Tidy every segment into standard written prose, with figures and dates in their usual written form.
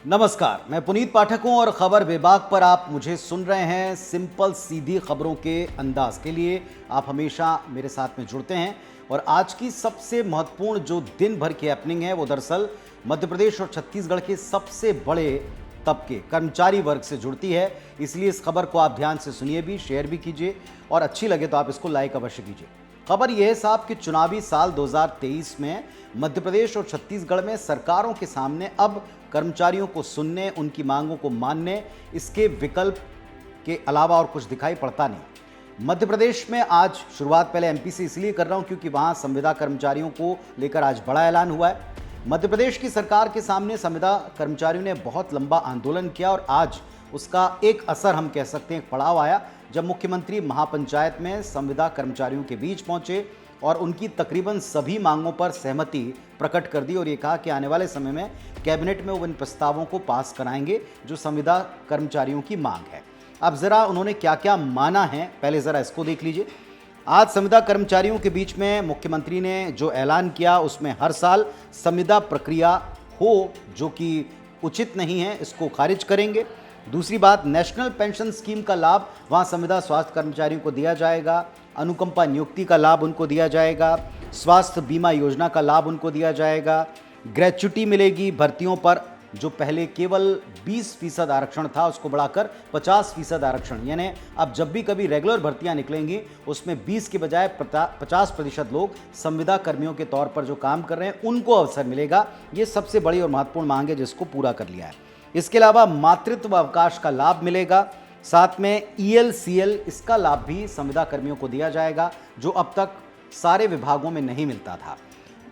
नमस्कार, मैं पुनीत पाठक हूं और खबर विभाग पर आप मुझे सुन रहे हैं। सिंपल सीधी खबरों के अंदाज के लिए आप हमेशा मेरे साथ में जुड़ते हैं और आज की सबसे महत्वपूर्ण जो दिन भर की हैपनिंग है वो दरअसल मध्य प्रदेश और छत्तीसगढ़ के सबसे बड़े तबके कर्मचारी वर्ग से जुड़ती है। इसलिए इस खबर को आप ध्यान से सुनिए भी, शेयर भी कीजिए और अच्छी लगे तो आप इसको लाइक अवश्य कीजिए। खबर यह है साहब कि चुनावी साल 2023 में मध्य प्रदेश और छत्तीसगढ़ में सरकारों के सामने अब कर्मचारियों को सुनने, उनकी मांगों को मानने, इसके विकल्प के अलावा और कुछ दिखाई पड़ता नहीं। मध्य प्रदेश में आज शुरुआत पहले एमपी से इसलिए कर रहा हूं क्योंकि वहां संविदा कर्मचारियों को लेकर आज बड़ा ऐलान हुआ है। मध्य प्रदेश की सरकार के सामने संविदा कर्मचारियों ने बहुत लंबा आंदोलन किया और आज उसका एक असर हम कह सकते हैं, एक पड़ाव आया जब मुख्यमंत्री महापंचायत में संविदा कर्मचारियों के बीच पहुंचे और उनकी तकरीबन सभी मांगों पर सहमति प्रकट कर दी और ये कहा कि आने वाले समय में कैबिनेट में वो इन प्रस्तावों को पास कराएंगे जो संविदा कर्मचारियों की मांग है। अब ज़रा उन्होंने क्या क्या माना है, पहले ज़रा इसको देख लीजिए। आज संविदा कर्मचारियों के बीच में मुख्यमंत्री ने जो ऐलान किया उसमें हर साल संविदा प्रक्रिया हो जो कि उचित नहीं है, इसको खारिज करेंगे। दूसरी बात, नेशनल पेंशन स्कीम का लाभ वहाँ संविदा स्वास्थ्य कर्मचारियों को दिया जाएगा, अनुकंपा नियुक्ति का लाभ उनको दिया जाएगा, स्वास्थ्य बीमा योजना का लाभ उनको दिया जाएगा, ग्रेच्युटी मिलेगी भर्तियों पर जो पहले केवल 20% आरक्षण था उसको बढ़ाकर 50% आरक्षण, यानी अब जब भी कभी रेगुलर भर्तियां निकलेंगी उसमें 20 के बजाय 50% लोग संविदा कर्मियों के तौर पर जो काम कर रहे हैं उनको अवसर मिलेगा। ये सबसे बड़ी और महत्वपूर्ण मांग है जिसको पूरा कर लिया है। इसके अलावा मातृत्व अवकाश का लाभ मिलेगा, साथ में ELCL इसका लाभ भी संविदा कर्मियों को दिया जाएगा जो अब तक सारे विभागों में नहीं मिलता था।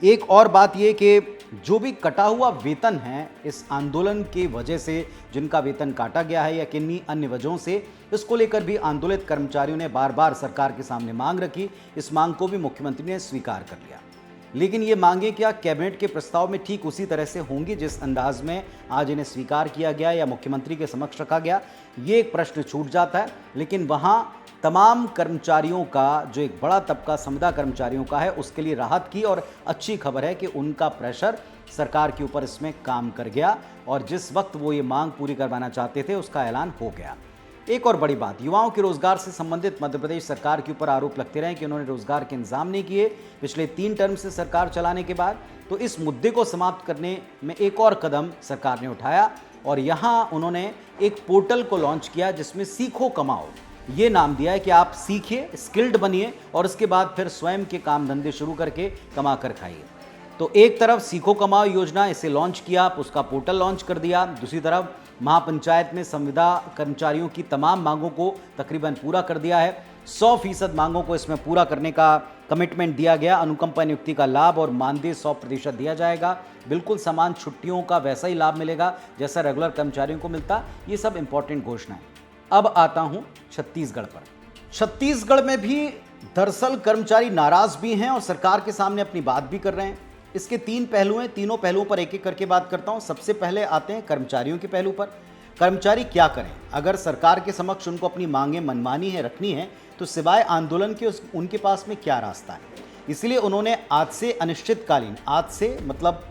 एक और बात यह कि जो भी कटा हुआ वेतन है इस आंदोलन की वजह से, जिनका वेतन काटा गया है या किन्हीं अन्य वजहों से, इसको लेकर भी आंदोलित कर्मचारियों ने बार बार सरकार के सामने मांग रखी। इस मांग को भी मुख्यमंत्री ने स्वीकार कर लिया। लेकिन ये मांगे क्या कैबिनेट के प्रस्ताव में ठीक उसी तरह से होंगी जिस अंदाज में आज इन्हें स्वीकार किया गया या मुख्यमंत्री के समक्ष रखा गया, ये एक प्रश्न छूट जाता है। लेकिन वहाँ तमाम कर्मचारियों का जो एक बड़ा तबका संविदा कर्मचारियों का है उसके लिए राहत की और अच्छी खबर है कि उनका प्रेशर सरकार के ऊपर इसमें काम कर गया और जिस वक्त वो ये मांग पूरी करवाना चाहते थे उसका ऐलान हो गया। एक और बड़ी बात, युवाओं के रोजगार से संबंधित मध्य प्रदेश सरकार के ऊपर आरोप लगते रहे कि उन्होंने रोजगार के इंतजाम नहीं किए पिछले 3 टर्म से सरकार चलाने के बाद। तो इस मुद्दे को समाप्त करने में एक और कदम सरकार ने उठाया और यहाँ उन्होंने एक पोर्टल को लॉन्च किया जिसमें सीखो कमाओ ये नाम दिया है कि आप सीखिए, स्किल्ड बनिए और उसके बाद फिर स्वयं के काम धंधे शुरू करके कमा कर खाइए। तो एक तरफ सीखो कमाओ योजना, इसे लॉन्च किया, उसका पोर्टल लॉन्च कर दिया। दूसरी तरफ महापंचायत में संविदा कर्मचारियों की तमाम मांगों को तकरीबन पूरा कर दिया है। 100% मांगों को इसमें पूरा करने का कमिटमेंट दिया गया। अनुकंपा नियुक्ति का लाभ और मानदेय 100% दिया जाएगा। बिल्कुल समान छुट्टियों का वैसा ही लाभ मिलेगा जैसा रेगुलर कर्मचारियों को मिलता। ये सब इंपॉर्टेंट घोषणाएं। अब आता हूं छत्तीसगढ़ पर। छत्तीसगढ़ में भी दरअसल कर्मचारी नाराज भी हैं और सरकार के सामने अपनी बात भी कर रहे हैं। इसके 3 पहलू हैं, तीनों पहलुओं पर एक एक करके बात करता हूं। सबसे पहले आते हैं कर्मचारियों के पहलू पर। कर्मचारी क्या करें? अगर सरकार के समक्ष उनको अपनी मांगें मनमानी है, रखनी है, तो सिवाय आंदोलन के उनके पास में क्या रास्ता है? इसलिए उन्होंने आज से अनिश्चितकालीन, आज से मतलब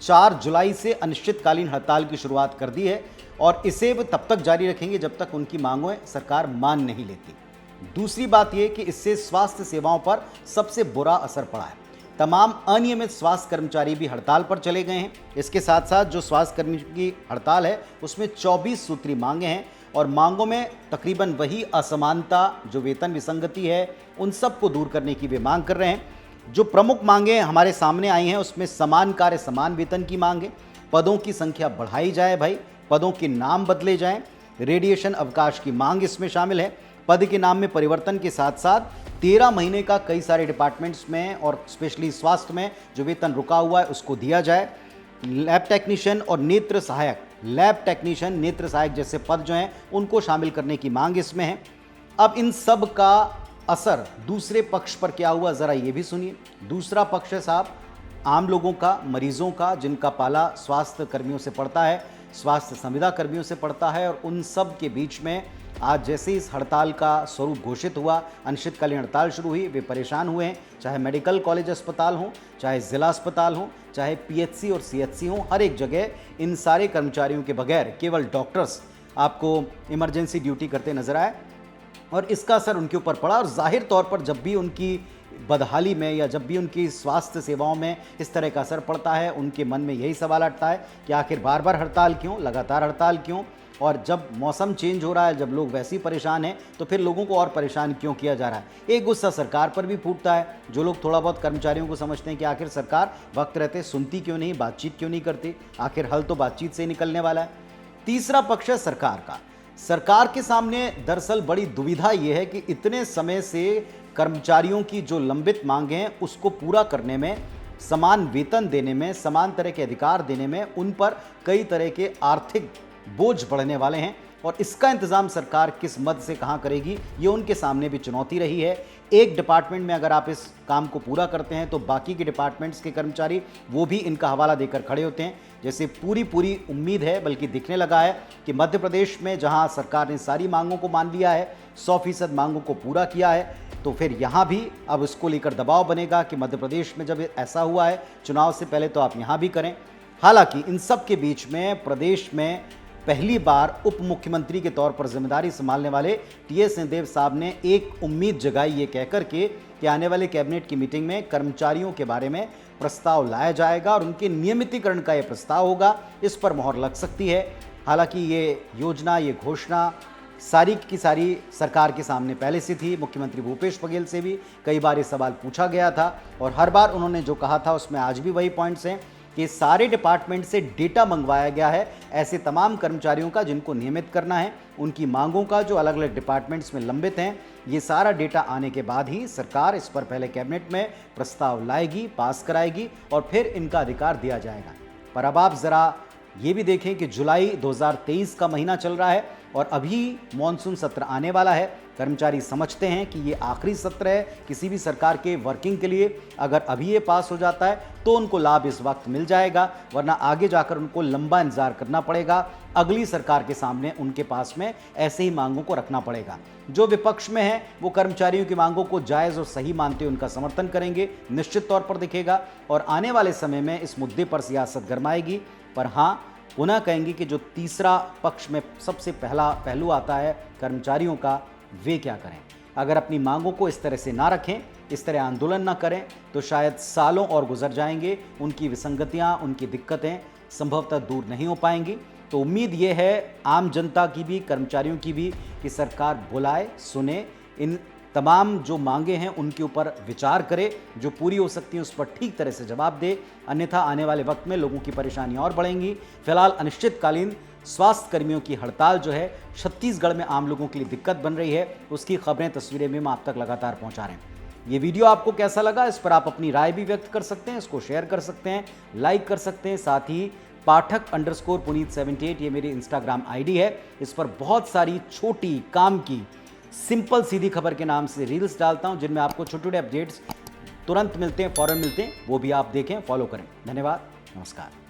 4 जुलाई से अनिश्चितकालीन हड़ताल की शुरुआत कर दी है और इसे वो तब तक जारी रखेंगे जब तक उनकी मांगों सरकार मान नहीं लेती। दूसरी बात यह कि इससे स्वास्थ्य सेवाओं पर सबसे बुरा असर पड़ा है। तमाम अनियमित स्वास्थ्य कर्मचारी भी हड़ताल पर चले गए हैं। इसके साथ साथ जो स्वास्थ्य कर्मी की हड़ताल है उसमें 24 सूत्री मांगे हैं और मांगों में तकरीबन वही असमानता, जो वेतन विसंगति है, उन सब को दूर करने की वे मांग कर रहे हैं। जो प्रमुख मांगे हमारे सामने आई हैं उसमें समान कार्य समान वेतन की मांग है, पदों की संख्या बढ़ाई जाए भाई, पदों के नाम बदले जाएं, रेडिएशन अवकाश की मांग इसमें शामिल है, पद के नाम में परिवर्तन के साथ साथ 13 महीने का कई सारे डिपार्टमेंट्स में और स्पेशली स्वास्थ्य में जो वेतन रुका हुआ है उसको दिया जाए। लैब टेक्नीशियन और नेत्र सहायक, लैब टेक्नीशियन, नेत्र सहायक जैसे पद जो हैं उनको शामिल करने की मांग इसमें है। अब इन सब का असर दूसरे पक्ष पर क्या हुआ ज़रा ये भी सुनिए। दूसरा पक्ष है साहब आम लोगों का, मरीजों का, जिनका पाला स्वास्थ्य कर्मियों से पड़ता है, स्वास्थ्य संविदा कर्मियों से पड़ता है। और उन सब के बीच में आज जैसे इस हड़ताल का स्वरूप घोषित हुआ, अनिश्चितकालीन हड़ताल शुरू हुई, वे परेशान हुए हैं। चाहे मेडिकल कॉलेज अस्पताल हों, चाहे ज़िला अस्पताल हों, चाहे पीएचसी और सीएचसी हों, हर एक जगह इन सारे कर्मचारियों के बगैर केवल डॉक्टर्स आपको इमरजेंसी ड्यूटी करते नजर आए और इसका असर उनके ऊपर पड़ा। और जाहिर तौर पर जब भी उनकी बदहाली में या जब भी उनकी स्वास्थ्य सेवाओं में इस तरह का असर पड़ता है, उनके मन में यही सवाल उठता है कि आखिर बार बार हड़ताल क्यों, लगातार हड़ताल क्यों। और जब मौसम चेंज हो रहा है, जब लोग वैसे ही परेशान हैं, तो फिर लोगों को और परेशान क्यों किया जा रहा है। एक गुस्सा सरकार पर भी फूटता है। जो लोग थोड़ा बहुत कर्मचारियों को समझते हैं कि आखिर सरकार वक्त रहते सुनती क्यों नहीं, बातचीत क्यों नहीं करती, आखिर हल तो बातचीत से ही निकलने वाला है। तीसरा पक्ष है सरकार का। सरकार के सामने दरअसल बड़ी दुविधा यह है कि इतने समय से कर्मचारियों की जो लंबित मांगे हैं उसको पूरा करने में, समान वेतन देने में, समान तरह के अधिकार देने में उन पर कई तरह के आर्थिक बोझ बढ़ने वाले हैं। और इसका इंतजाम सरकार किस मद से कहां करेगी, ये उनके सामने भी चुनौती रही है। एक डिपार्टमेंट में अगर आप इस काम को पूरा करते हैं तो बाकी के डिपार्टमेंट्स के कर्मचारी वो भी इनका हवाला देकर खड़े होते हैं। जैसे पूरी उम्मीद है, बल्कि दिखने लगा है कि मध्य प्रदेश में जहां सरकार ने सारी मांगों को मान लिया है, 100% मांगों को पूरा किया है, तो फिर यहाँ भी अब इसको लेकर दबाव बनेगा कि मध्य प्रदेश में जब ऐसा हुआ है चुनाव से पहले तो आप यहाँ भी करें। हालांकि इन सब के बीच में प्रदेश में पहली बार उप मुख्यमंत्री के तौर पर जिम्मेदारी संभालने वाले टीएस सिंहदेव साहब ने एक उम्मीद जगाई ये कहकर के कि आने वाले कैबिनेट की मीटिंग में कर्मचारियों के बारे में प्रस्ताव लाया जाएगा और उनके नियमितीकरण का ये प्रस्ताव होगा। इस पर मोहर लग सकती है। हालांकि ये योजना, ये घोषणा सारी की सारी सरकार के सामने पहले से थी। मुख्यमंत्री भूपेश बघेल से भी कई बार ये सवाल पूछा गया था और हर बार उन्होंने जो कहा था उसमें आज भी वही पॉइंट्स हैं कि सारे डिपार्टमेंट से डेटा मंगवाया गया है ऐसे तमाम कर्मचारियों का जिनको नियमित करना है, उनकी मांगों का जो अलग अलग डिपार्टमेंट्स में लंबित हैं। ये सारा डेटा आने के बाद ही सरकार इस पर पहले कैबिनेट में प्रस्ताव लाएगी, पास कराएगी और फिर इनका अधिकार दिया जाएगा। पर अब आप ज़रा ये भी देखें कि जुलाई 2023 का महीना चल रहा है और अभी मॉनसून सत्र आने वाला है। कर्मचारी समझते हैं कि ये आखिरी सत्र है किसी भी सरकार के वर्किंग के लिए। अगर अभी ये पास हो जाता है तो उनको लाभ इस वक्त मिल जाएगा, वरना आगे जाकर उनको लंबा इंतजार करना पड़ेगा। अगली सरकार के सामने उनके पास में ऐसे ही मांगों को रखना पड़ेगा। जो विपक्ष में है वो कर्मचारियों की मांगों को जायज़ और सही मानते हुए उनका समर्थन करेंगे, निश्चित तौर पर दिखेगा। और आने वाले समय में इस मुद्दे पर सियासत गरमाएगी। पर हाँ, पुनः कहेंगे कि जो तीसरा पक्ष में सबसे पहला पहलू आता है कर्मचारियों का, वे क्या करें। अगर अपनी मांगों को इस तरह से ना रखें, इस तरह आंदोलन ना करें, तो शायद सालों और गुजर जाएंगे। उनकी विसंगतियां, उनकी दिक्कतें संभवतः दूर नहीं हो पाएंगी। तो उम्मीद ये है आम जनता की भी, कर्मचारियों की भी, कि सरकार बुलाए, सुने, इन तमाम जो मांगे हैं उनके ऊपर विचार करे, जो पूरी हो सकती है उस पर ठीक तरह से जवाब दे। अन्यथा आने वाले वक्त में लोगों की परेशानियां और बढ़ेंगी। फिलहाल अनिश्चितकालीन स्वास्थ्य कर्मियों की हड़ताल जो है छत्तीसगढ़ में आम लोगों के लिए दिक्कत बन रही है, उसकी खबरें, तस्वीरें भी हम आप तक लगातार पहुंचा रहे हैं। ये वीडियो आपको कैसा लगा, इस पर आप अपनी राय भी व्यक्त कर सकते हैं, इसको शेयर कर सकते हैं, लाइक कर सकते हैं। साथ ही पाठक_पुनीत78 ये मेरी इंस्टाग्राम आईडी है। इस पर बहुत सारी छोटी काम की सिंपल सीधी खबर के नाम से रील्स डालता हूं जिनमें आपको छोटे छोटे अपडेट्स तुरंत मिलते हैं, फौरन मिलते हैं। वो भी आप देखें, फॉलो करें। धन्यवाद, नमस्कार।